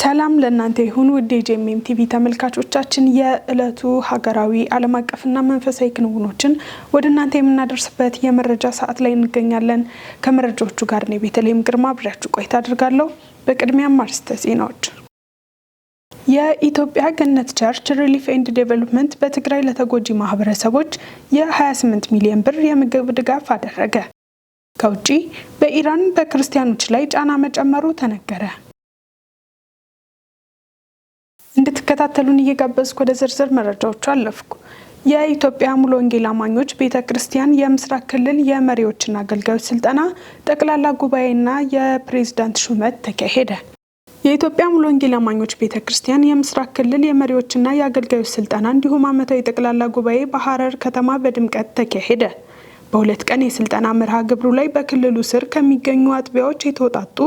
ሰላም ለእናንተ ይሁን ውድ የጄኤምኤም ቲቪ ተመልካቾቻችን የዕለቱ ሀገራዊ ዓለም አቀፍና መንፈሳዊ ክንውኖችን ወደ እናንተ የምናደርስበት የመረጃ ሰዓት ላይ እንገኛለን። ከመረጃዎቹ ጋር ነው ቤተልሔም ግርማ አብሬያችሁ ቆይታ አድርጋለሁ። በቅድሚያም አርዕስተ ዜናዎች። የኢትዮጵያ ገነት ቸርች ሪሊፍ ኤንድ ዴቨሎፕመንት በትግራይ ለተጎጂ ማህበረሰቦች የ28 ሚሊዮን ብር የምግብ ድጋፍ አደረገ። ከውጪ በኢራን በክርስቲያኖች ላይ ጫና መጨመሩ ተነገረ። እንድትከታተሉን እየጋበዝኩ ወደ ዝርዝር መረጃዎቹ አለፍኩ። የኢትዮጵያ ሙሉ ወንጌል አማኞች ቤተክርስቲያን የምስራቅ ክልል የመሪዎችና አገልጋዮች ስልጠና ጠቅላላ ጉባኤና የፕሬዝዳንት ሹመት ተካሄደ። የኢትዮጵያ ሙሉ ወንጌል አማኞች ቤተክርስቲያን የምስራቅ ክልል የመሪዎችና የአገልጋዮች ስልጠና እንዲሁም ዓመታዊ ጠቅላላ ጉባኤ በሐረር ከተማ በድምቀት ተካሄደ። በሁለት ቀን የስልጠና መርሃ ግብሩ ላይ በክልሉ ስር ከሚገኙ አጥቢያዎች የተወጣጡ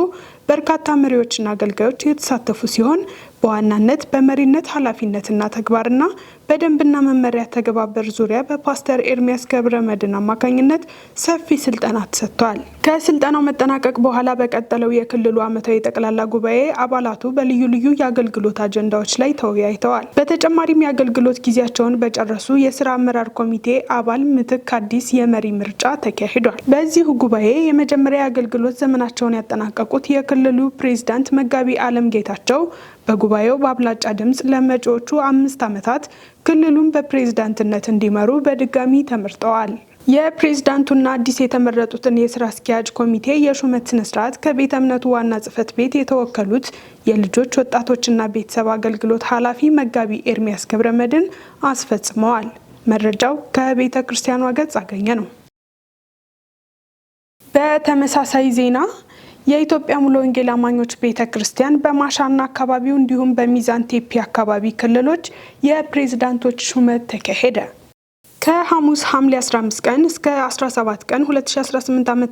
በርካታ መሪዎችና አገልጋዮች የተሳተፉ ሲሆን በዋናነት በመሪነት ኃላፊነትና ተግባርና በደንብና መመሪያ ተገባበር ዙሪያ በፓስተር ኤርሚያስ ገብረመድህን አማካኝነት ሰፊ ስልጠና ተሰጥቷል። ከስልጠናው መጠናቀቅ በኋላ በቀጠለው የክልሉ ዓመታዊ ጠቅላላ ጉባኤ አባላቱ በልዩ ልዩ የአገልግሎት አጀንዳዎች ላይ ተወያይተዋል። በተጨማሪም የአገልግሎት ጊዜያቸውን በጨረሱ የስራ አመራር ኮሚቴ አባል ምትክ አዲስ የመሪ ምርጫ ተካሂዷል። በዚሁ ጉባኤ የመጀመሪያ የአገልግሎት ዘመናቸውን ያጠናቀቁት የክልሉ ፕሬዝዳንት መጋቢ አለም ጌታቸው በጉባኤው በአብላጫ ድምጽ ለመጪዎቹ 5 ዓመታት ክልሉን በፕሬዝዳንትነት እንዲመሩ በድጋሚ ተመርጠዋል። የፕሬዝዳንቱና አዲስ የተመረጡትን የስራ አስኪያጅ ኮሚቴ የሹመት ስነስርዓት ከቤተ እምነቱ ዋና ጽሕፈት ቤት የተወከሉት የልጆች ወጣቶችና ቤተሰብ አገልግሎት ኃላፊ መጋቢ ኤርሚያስ ገብረመድህን አስፈጽመዋል። መረጃው ከቤተ ክርስቲያኗ ገጽ አገኘ ነው። በተመሳሳይ ዜና የኢትዮጵያ ሙሉ ወንጌል አማኞች ቤተክርስቲያን በማሻና አካባቢው እንዲሁም በሚዛን ቴፒ አካባቢ ክልሎች የፕሬዝዳንቶች ሹመት ተካሄደ። ከሐሙስ ሐምሌ 15 ቀን እስከ 17 ቀን 2018 ዓ.ም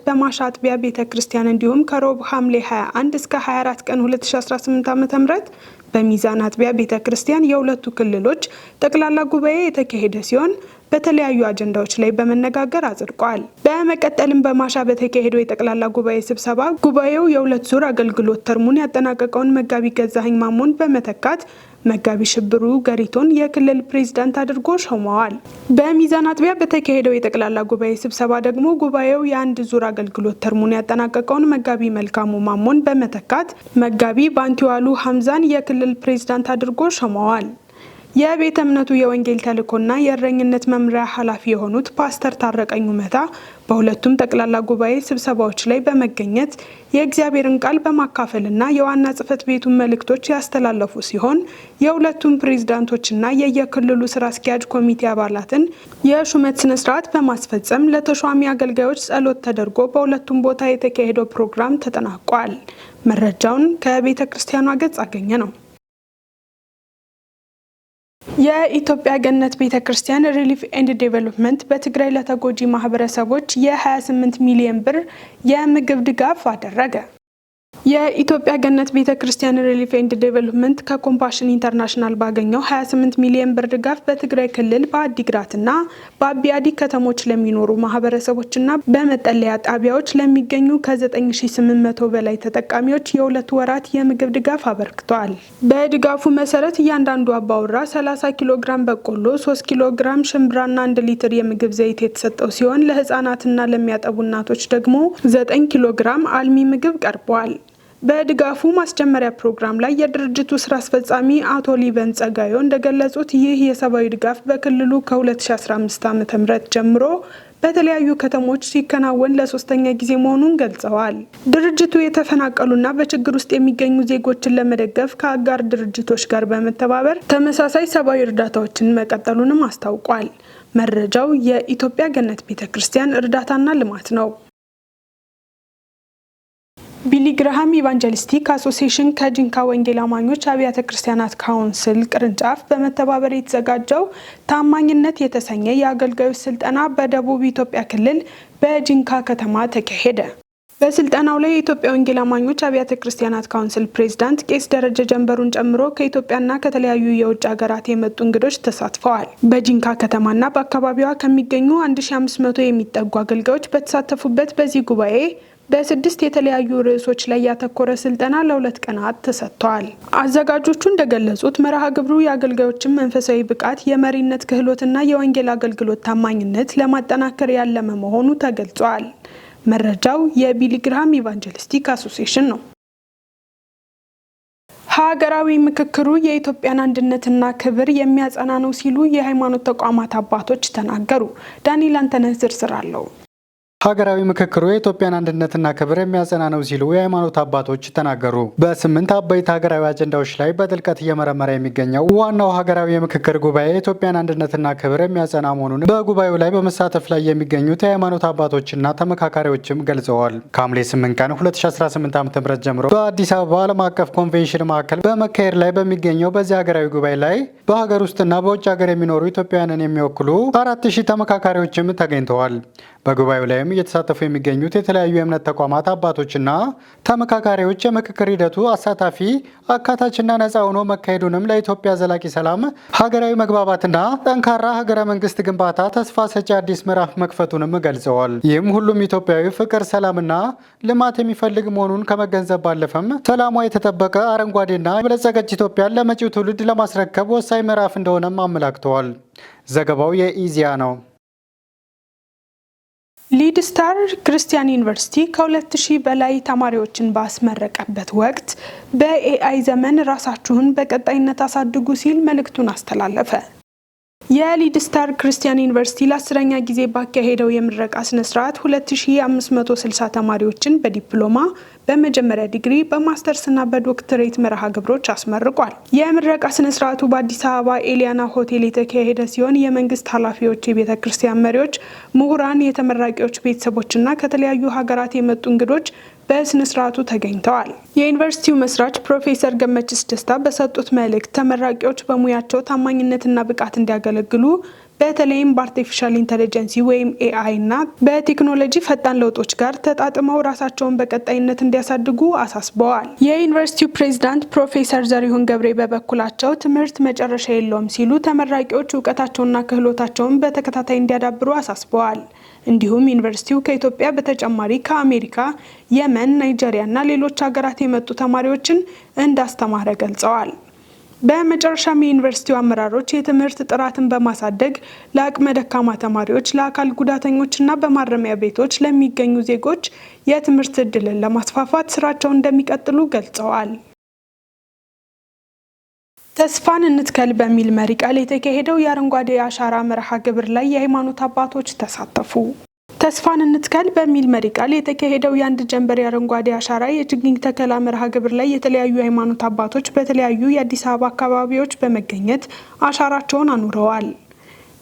በማሻ አጥቢያ ቤተክርስቲያን እንዲሁም ከሮብ ሐምሌ 21 እስከ 24 ቀን 2018 ዓ.ም በሚዛን አጥቢያ ቤተክርስቲያን የሁለቱ ክልሎች ጠቅላላ ጉባኤ የተካሄደ ሲሆን በተለያዩ አጀንዳዎች ላይ በመነጋገር አጽድቋል። በመቀጠልም በማሻ በተካሄደው የጠቅላላ ጉባኤ ስብሰባ ጉባኤው የሁለት ዙር አገልግሎት ተርሙን ያጠናቀቀውን መጋቢ ገዛኸኝ ማሞን በመተካት መጋቢ ሽብሩ ገሪቶን የክልል ፕሬዝዳንት አድርጎ ሾመዋል። በሚዛን አጥቢያ በተካሄደው የጠቅላላ ጉባኤ ስብሰባ ደግሞ ጉባኤው የአንድ ዙር አገልግሎት ተርሙን ያጠናቀቀውን መጋቢ መልካሙ ማሞን በመተካት መጋቢ ባንቲዋሉ ሐምዛን የክልል ፕሬዝዳንት አድርጎ ሾመዋል። የቤተ እምነቱ የወንጌል ተልእኮና የእረኝነት መምሪያ ኃላፊ የሆኑት ፓስተር ታረቀኝ መታ በሁለቱም ጠቅላላ ጉባኤ ስብሰባዎች ላይ በመገኘት የእግዚአብሔርን ቃል በማካፈልና የዋና ጽሕፈት ቤቱን መልእክቶች ያስተላለፉ ሲሆን የሁለቱም ፕሬዝዳንቶችና የየክልሉ ስራ አስኪያጅ ኮሚቴ አባላትን የሹመት ስነስርዓት በማስፈጸም ለተሿሚ አገልጋዮች ጸሎት ተደርጎ በሁለቱም ቦታ የተካሄደው ፕሮግራም ተጠናቋል። መረጃውን ከቤተ ክርስቲያኗ ገጽ አገኘ ነው። የኢትዮጵያ ገነት ቤተክርስቲያን ሪሊፍ ኤንድ ዴቨሎፕመንት በትግራይ ለተጎጂ ማህበረሰቦች የ28 ሚሊዮን ብር የምግብ ድጋፍ አደረገ። የኢትዮጵያ ገነት ቤተክርስቲያን ሪሊፍ ኤንድ ዴቨሎፕመንት ከኮምፓሽን ኢንተርናሽናል ባገኘው 28 ሚሊዮን ብር ድጋፍ በትግራይ ክልል በአዲግራትና በአቢያዲ ከተሞች ለሚኖሩ ማህበረሰቦችና በመጠለያ ጣቢያዎች ለሚገኙ ከ9800 በላይ ተጠቃሚዎች የሁለት ወራት የምግብ ድጋፍ አበርክቷል። በድጋፉ መሰረት እያንዳንዱ አባወራ 30 ኪሎ ግራም በቆሎ፣ 3 ኪሎ ግራም ሽምብራና 1 ሊትር የምግብ ዘይት የተሰጠው ሲሆን ለህፃናትና ለሚያጠቡ እናቶች ደግሞ 9 ኪሎ ግራም አልሚ ምግብ ቀርቧል። በድጋፉ ማስጀመሪያ ፕሮግራም ላይ የድርጅቱ ስራ አስፈጻሚ አቶ ሊበን ጸጋዮ እንደገለጹት ይህ የሰብአዊ ድጋፍ በክልሉ ከ2015 ዓ.ም ጀምሮ በተለያዩ ከተሞች ሲከናወን ለሶስተኛ ጊዜ መሆኑን ገልጸዋል። ድርጅቱ የተፈናቀሉና በችግር ውስጥ የሚገኙ ዜጎችን ለመደገፍ ከአጋር ድርጅቶች ጋር በመተባበር ተመሳሳይ ሰብአዊ እርዳታዎችን መቀጠሉንም አስታውቋል። መረጃው የኢትዮጵያ ገነት ቤተክርስቲያን እርዳታና ልማት ነው። ቢሊ ግርሃም ኢቫንጀሊስቲክ አሶሲዬሽን ከጂንካ ወንጌል አማኞች አብያተ ክርስቲያናት ካውንስል ቅርንጫፍ በመተባበር የተዘጋጀው ታማኝነት የተሰኘ የአገልጋዮች ስልጠና በደቡብ ኢትዮጵያ ክልል በጂንካ ከተማ ተካሄደ። በስልጠናው ላይ የኢትዮጵያ ወንጌል አማኞች አብያተ ክርስቲያናት ካውንስል ፕሬዝዳንት ቄስ ደረጀ ጀንበሩን ጨምሮ ከኢትዮጵያና ከተለያዩ የውጭ ሀገራት የመጡ እንግዶች ተሳትፈዋል። በጂንካ ከተማና በአካባቢዋ ከሚገኙ 1500 የሚጠጉ አገልጋዮች በተሳተፉበት በዚህ ጉባኤ በ6 የተለያዩ ርዕሶች ላይ ያተኮረ ስልጠና ለ2 ቀናት ተሰጥቷል። አዘጋጆቹ እንደገለጹት መርሃ ግብሩ የአገልጋዮችን መንፈሳዊ ብቃት፣ የመሪነት ክህሎትና የወንጌል አገልግሎት ታማኝነት ለማጠናከር ያለመ መሆኑ ተገልጿል። መረጃው የቢሊ ግርሃም ኢቫንጀሊስቲክ አሶሲዬሽን ነው። ሀገራዊ ምክክሩ የኢትዮጵያን አንድነትና ክብር የሚያጸና ነው ሲሉ የሃይማኖት ተቋማት አባቶች ተናገሩ። ዳንኤል አንተነህ ዝርዝር አለው። ሀገራዊ ምክክሩ የኢትዮጵያን አንድነትና ክብር የሚያጸና ነው ሲሉ የሃይማኖት አባቶች ተናገሩ። በ8 አበይት ሀገራዊ አጀንዳዎች ላይ በጥልቀት እየመረመረ የሚገኘው ዋናው ሀገራዊ የምክክር ጉባኤ የኢትዮጵያን አንድነትና ክብር የሚያጸና መሆኑን በጉባኤው ላይ በመሳተፍ ላይ የሚገኙት የሃይማኖት አባቶችና ተመካካሪዎችም ገልጸዋል። ከሐምሌ 8 ቀን 2018 ዓ.ም ጀምሮ በአዲስ አበባ ዓለም አቀፍ ኮንቬንሽን ማዕከል በመካሄድ ላይ በሚገኘው በዚህ ሀገራዊ ጉባኤ ላይ በሀገር ውስጥና በውጭ ሀገር የሚኖሩ ኢትዮጵያውያንን የሚወክሉ 4000 ተመካካሪዎችም ተገኝተዋል። በጉባኤው ላይም እየተሳተፉ የሚገኙት የተለያዩ የእምነት ተቋማት አባቶችና ተመካካሪዎች የምክክር ሂደቱ አሳታፊ፣ አካታችና ነፃ ሆኖ መካሄዱንም ለኢትዮጵያ ዘላቂ ሰላም፣ ሀገራዊ መግባባትና ጠንካራ ሀገረ መንግስት ግንባታ ተስፋ ሰጪ አዲስ ምዕራፍ መክፈቱንም ገልጸዋል። ይህም ሁሉም ኢትዮጵያዊ ፍቅር፣ ሰላምና ልማት የሚፈልግ መሆኑን ከመገንዘብ ባለፈም ሰላሟ የተጠበቀ አረንጓዴና የበለጸገች ኢትዮጵያን ለመጪው ትውልድ ለማስረከብ ወሳኝ ምዕራፍ እንደሆነም አመላክተዋል። ዘገባው የኢዜአ ነው። ሊድ ስታር ክርስቲያን ዩኒቨርሲቲ ከ2000 በላይ ተማሪዎችን ባስመረቀበት ወቅት በኤአይ ዘመን ራሳችሁን በቀጣይነት አሳድጉ ሲል መልእክቱን አስተላለፈ። የሊድ ስታር ክርስቲያን ዩኒቨርሲቲ ለ10ኛ ጊዜ ባካሄደው የምረቃ ስነ ስርዓት 2560 ተማሪዎችን በዲፕሎማ፣ በመጀመሪያ ዲግሪ፣ በማስተርስና በዶክትሬት መርሃ ግብሮች አስመርቋል። የምረቃ ስነ ስርዓቱ በአዲስ አበባ ኤሊያና ሆቴል የተካሄደ ሲሆን የመንግስት ኃላፊዎች፣ የቤተ ክርስቲያን መሪዎች፣ ምሁራን፣ የተመራቂዎች ቤተሰቦችና ከተለያዩ ሀገራት የመጡ እንግዶች በስነ ስርዓቱ ተገኝተዋል። የዩኒቨርሲቲው መስራች ፕሮፌሰር ገመችስ ደስታ በሰጡት መልእክት ተመራቂዎች በሙያቸው ታማኝነትና ብቃት እንዲያገለግሉ በተለይም በአርቲፊሻል ኢንተለጀንስ ወይም ኤአይ እና በቴክኖሎጂ ፈጣን ለውጦች ጋር ተጣጥመው ራሳቸውን በቀጣይነት እንዲያሳድጉ አሳስበዋል። የዩኒቨርሲቲው ፕሬዝዳንት ፕሮፌሰር ዘሪሁን ገብሬ በበኩላቸው ትምህርት መጨረሻ የለውም ሲሉ ተመራቂዎች እውቀታቸውንና ክህሎታቸውን በተከታታይ እንዲያዳብሩ አሳስበዋል። እንዲሁም ዩኒቨርሲቲው ከኢትዮጵያ በተጨማሪ ከአሜሪካ፣ የመን፣ ናይጄሪያ እና ሌሎች ሀገራት የመጡ ተማሪዎችን እንዳስተማረ ገልጸዋል። በመጨረሻም የዩኒቨርሲቲው አመራሮች የትምህርት ጥራትን በማሳደግ ለአቅመ ደካማ ተማሪዎች፣ ለአካል ጉዳተኞችና በማረሚያ ቤቶች ለሚገኙ ዜጎች የትምህርት ዕድልን ለማስፋፋት ስራቸውን እንደሚቀጥሉ ገልጸዋል። ተስፋን እንትከል በሚል መሪ ቃል የተካሄደው የአረንጓዴ አሻራ መርሃ ግብር ላይ የሃይማኖት አባቶች ተሳተፉ። ተስፋን እንትከል በሚል መሪ ቃል የተካሄደው የአንድ ጀንበር የአረንጓዴ አሻራ የችግኝ ተከላ መርሃ ግብር ላይ የተለያዩ የሃይማኖት አባቶች በተለያዩ የአዲስ አበባ አካባቢዎች በመገኘት አሻራቸውን አኑረዋል።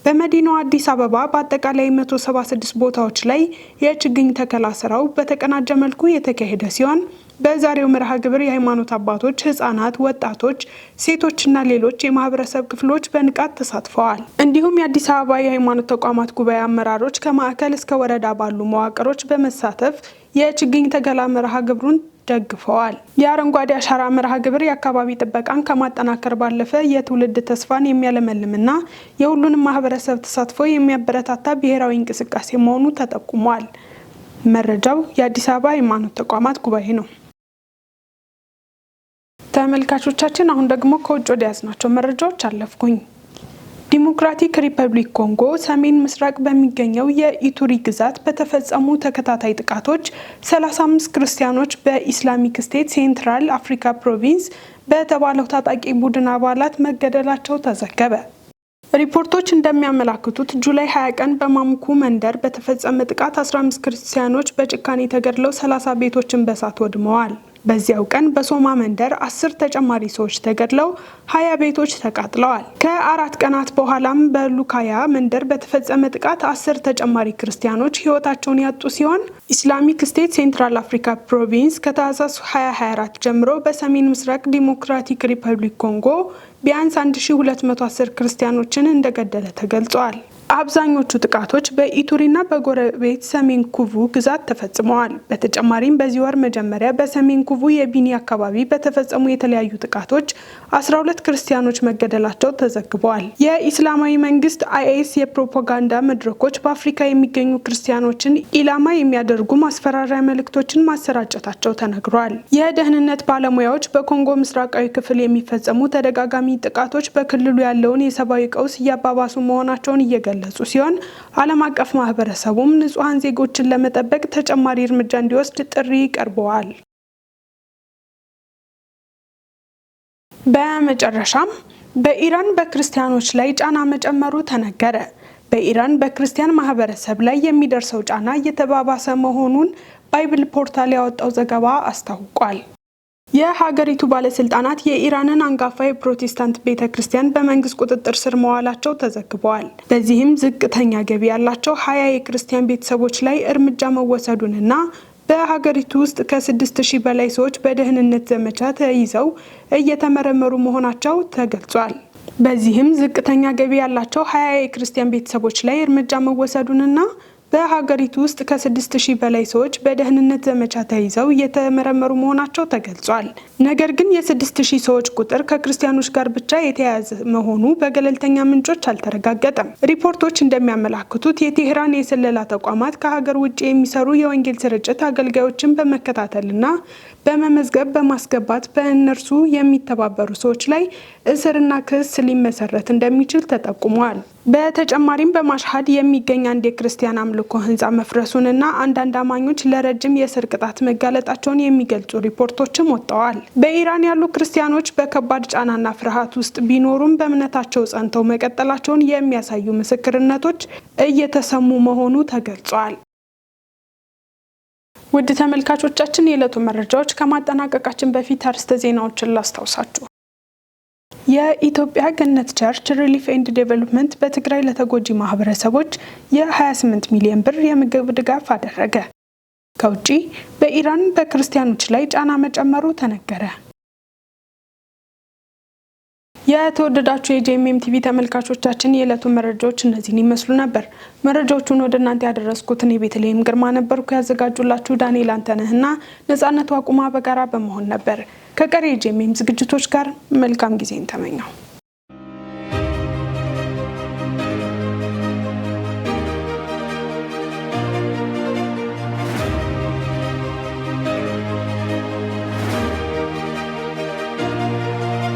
በመዲናዋ አዲስ አበባ በአጠቃላይ 176 ቦታዎች ላይ የችግኝ ተከላ ስራው በተቀናጀ መልኩ የተካሄደ ሲሆን በዛሬው መርሃ ግብር የሃይማኖት አባቶች፣ ህጻናት፣ ወጣቶች፣ ሴቶችና ሌሎች የማህበረሰብ ክፍሎች በንቃት ተሳትፈዋል። እንዲሁም የአዲስ አበባ የሃይማኖት ተቋማት ጉባኤ አመራሮች ከማዕከል እስከ ወረዳ ባሉ መዋቅሮች በመሳተፍ የችግኝ ተከላ መርሃ ግብሩን ደግፈዋል። የአረንጓዴ አሻራ መርሃ ግብር የአካባቢ ጥበቃን ከማጠናከር ባለፈ የትውልድ ተስፋን የሚያለመልምና የሁሉንም ማህበረሰብ ተሳትፎ የሚያበረታታ ብሔራዊ እንቅስቃሴ መሆኑ ተጠቁሟል። መረጃው የአዲስ አበባ የሃይማኖት ተቋማት ጉባኤ ነው። ተመልካቾቻችን አሁን ደግሞ ከውጭ ወደ ያዝናቸው መረጃዎች አለፍኩኝ። ዲሞክራቲክ ሪፐብሊክ ኮንጎ ሰሜን ምስራቅ በሚገኘው የኢቱሪ ግዛት በተፈጸሙ ተከታታይ ጥቃቶች 35 ክርስቲያኖች በኢስላሚክ ስቴት ሴንትራል አፍሪካ ፕሮቪንስ በተባለው ታጣቂ ቡድን አባላት መገደላቸው ተዘገበ። ሪፖርቶች እንደሚያመላክቱት ጁላይ 20 ቀን በማሙኩ መንደር በተፈጸመ ጥቃት 15 ክርስቲያኖች በጭካኔ ተገድለው 30 ቤቶችን በእሳት ወድመዋል። በዚያው ቀን በሶማ መንደር 10 ተጨማሪ ሰዎች ተገድለው 20 ቤቶች ተቃጥለዋል። ከ4 ቀናት በኋላም በሉካያ መንደር በተፈጸመ ጥቃት 10 ተጨማሪ ክርስቲያኖች ሕይወታቸውን ያጡ ሲሆን ኢስላሚክ ስቴት ሴንትራል አፍሪካ ፕሮቪንስ ከታህሳስ 2024 ጀምሮ በሰሜን ምስራቅ ዲሞክራቲክ ሪፐብሊክ ኮንጎ ቢያንስ 1210 ክርስቲያኖችን እንደገደለ ተገልጿል። አብዛኞቹ ጥቃቶች በኢቱሪና በጎረቤት ሰሜን ኩቡ ግዛት ተፈጽመዋል። በተጨማሪም በዚህ ወር መጀመሪያ በሰሜን ኩቡ የቢኒ አካባቢ በተፈጸሙ የተለያዩ ጥቃቶች 12 ክርስቲያኖች መገደላቸው ተዘግበዋል። የኢስላማዊ መንግስት አይኤስ የፕሮፓጋንዳ መድረኮች በአፍሪካ የሚገኙ ክርስቲያኖችን ኢላማ የሚያደርጉ ማስፈራሪያ መልእክቶችን ማሰራጨታቸው ተነግሯል። የደህንነት ባለሙያዎች በኮንጎ ምስራቃዊ ክፍል የሚፈጸሙ ተደጋጋሚ ጥቃቶች በክልሉ ያለውን የሰብአዊ ቀውስ እያባባሱ መሆናቸውን እየገለጹ ሲሆን ዓለም አቀፍ ማህበረሰቡም ንጹሃን ዜጎችን ለመጠበቅ ተጨማሪ እርምጃ እንዲወስድ ጥሪ ቀርበዋል። በመጨረሻም በኢራን በክርስቲያኖች ላይ ጫና መጨመሩ ተነገረ። በኢራን በክርስቲያን ማህበረሰብ ላይ የሚደርሰው ጫና እየተባባሰ መሆኑን ባይብል ፖርታል ያወጣው ዘገባ አስታውቋል። የሀገሪቱ ባለስልጣናት የኢራንን አንጋፋ የፕሮቴስታንት ቤተክርስቲያን በመንግስት ቁጥጥር ስር መዋላቸው ተዘግበዋል። በዚህም ዝቅተኛ ገቢ ያላቸው 20 የክርስቲያን ቤተሰቦች ላይ እርምጃ መወሰዱንና በሀገሪቱ ውስጥ ከ6000 በላይ ሰዎች በደህንነት ዘመቻ ተይዘው እየተመረመሩ መሆናቸው ተገልጿል። በዚህም ዝቅተኛ ገቢ ያላቸው 20 የክርስቲያን ቤተሰቦች ላይ እርምጃ መወሰዱንና በሀገሪቱ ውስጥ ከ6000 በላይ ሰዎች በደህንነት ዘመቻ ተይዘው እየተመረመሩ መሆናቸው ተገልጿል። ነገር ግን የ6000 ሰዎች ቁጥር ከክርስቲያኖች ጋር ብቻ የተያያዘ መሆኑ በገለልተኛ ምንጮች አልተረጋገጠም። ሪፖርቶች እንደሚያመላክቱት የቴህራን የስለላ ተቋማት ከሀገር ውጭ የሚሰሩ የወንጌል ስርጭት አገልጋዮችን በመከታተልና በመመዝገብ በማስገባት በእነርሱ የሚተባበሩ ሰዎች ላይ እስርና ክስ ሊመሰረት እንደሚችል ተጠቁሟል። በተጨማሪም በማሽሃድ የሚገኝ አንድ የክርስቲያን አምልኮ ህንፃ መፍረሱንና አንዳንድ አማኞች ለረጅም የእስር ቅጣት መጋለጣቸውን የሚገልጹ ሪፖርቶችም ወጥተዋል። በኢራን ያሉ ክርስቲያኖች በከባድ ጫናና ፍርሃት ውስጥ ቢኖሩም በእምነታቸው ጸንተው መቀጠላቸውን የሚያሳዩ ምስክርነቶች እየተሰሙ መሆኑ ተገልጿል። ውድ ተመልካቾቻችን የዕለቱ መረጃዎች ከማጠናቀቃችን በፊት አርዕስተ ዜናዎችን ላስታውሳችሁ። የኢትዮጵያ ገነት ቸርች ሪሊፍ ኤንድ ዴቨሎፕመንት በትግራይ ለተጎጂ ማህበረሰቦች የ28 ሚሊዮን ብር የምግብ ድጋፍ አደረገ። ከውጪ በኢራን በክርስቲያኖች ላይ ጫና መጨመሩ ተነገረ። የተወደዳችሁ የጄኤምኤም ቲቪ ተመልካቾቻችን የዕለቱ መረጃዎች እነዚህን ይመስሉ ነበር። መረጃዎቹን ወደ እናንተ ያደረስኩትን የቤተልሔም ግርማ ነበርኩ። ያዘጋጁላችሁ ዳንኤል አንተነህና ነጻነቱ አቁማ በጋራ በመሆን ነበር። ከቀሪ የጄኤምኤም ዝግጅቶች ጋር መልካም ጊዜን ተመኘው።